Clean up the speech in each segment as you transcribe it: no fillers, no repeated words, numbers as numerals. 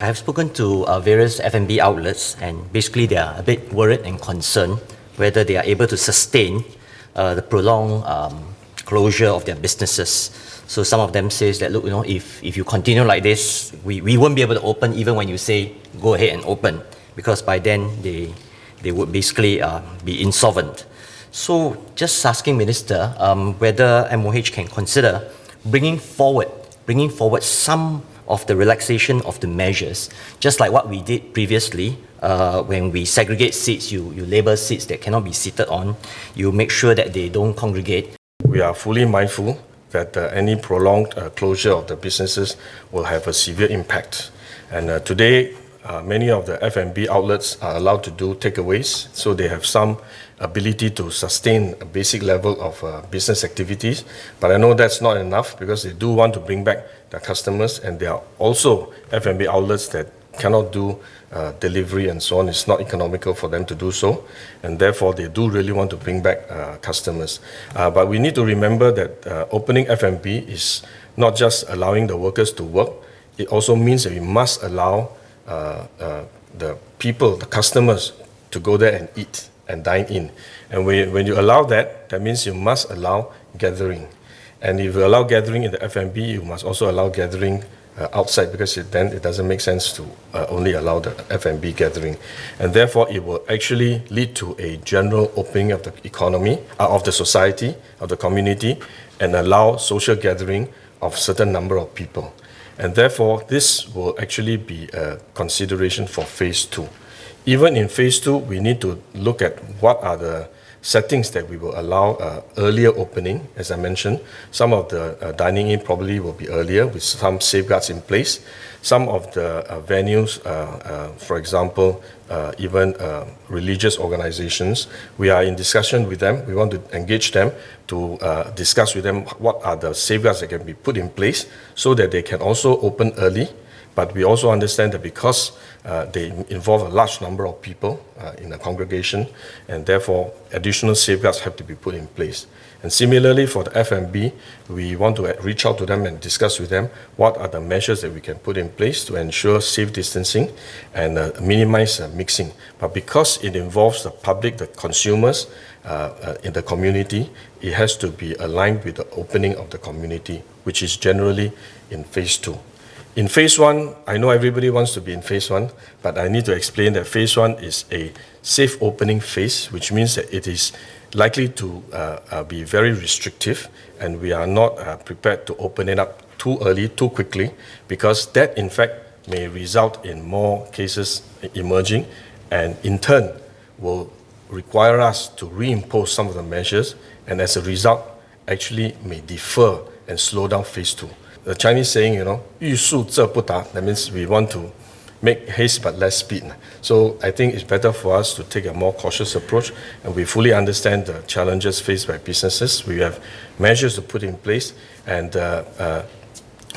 I have spoken to various F&B outlets, and basically they are a bit worried and concerned whether they are able to sustain the prolonged closure of their businesses. So some of them says that, look, if you continue like this, we won't be able to open even when you say go ahead and open, because by then they would basically be insolvent. So just asking Minister whether MOH can consider bringing forward some of the relaxation of the measures, just like what we did previously when we segregate seats, you label seats that cannot be seated on, you make sure that they don't congregate. We are fully mindful that any prolonged closure of the businesses will have a severe impact. And today, many of the F&B outlets are allowed to do takeaways, so they have some ability to sustain a basic level of business activities. But I know that's not enough, because they do want to bring back their customers, and there are also F&B outlets that cannot do delivery and so on. It's not economical for them to do so, and therefore they do really want to bring back customers. But we need to remember that opening F&B is not just allowing the workers to work. It also means that we must allow the people, the customers, to go there and eat and dine in. And when you allow that, that means you must allow gathering. And if you allow gathering in the F&B, you must also allow gathering outside, because then it doesn't make sense to only allow the F&B gathering. And therefore, it will actually lead to a general opening of the economy, of the society, of the community, and allow social gathering of certain number of people. And therefore, this will actually be a consideration for phase 2. Even in phase 2, we need to look at what are the settings that we will allow earlier opening. As I mentioned, some of the dining in probably will be earlier with some safeguards in place. Some of the venues, for example, even religious organizations, we are in discussion with them. We want to engage them to discuss with them what are the safeguards that can be put in place so that they can also open early. But we also understand that because they involve a large number of people in a congregation, and therefore additional safeguards have to be put in place. And similarly for the F&B, we want to reach out to them and discuss with them what are the measures that we can put in place to ensure safe distancing and minimize mixing. But because it involves the public, the consumers in the community, it has to be aligned with the opening of the community, which is generally in phase 2. In phase 1, I know everybody wants to be in phase 1, but I need to explain that phase 1 is a safe opening phase, which means that it is likely to be very restrictive, and we are not prepared to open it up too early, too quickly, because that in fact may result in more cases emerging, and in turn will require us to reimpose some of the measures, and as a result actually may defer and slow down phase 2. The Chinese saying, 欲速则不达, that means we want to make haste but less speed. So I think it's better for us to take a more cautious approach, and we fully understand the challenges faced by businesses. We have measures to put in place, and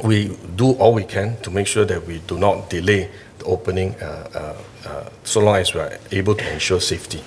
we do all we can to make sure that we do not delay the opening so long as we are able to ensure safety.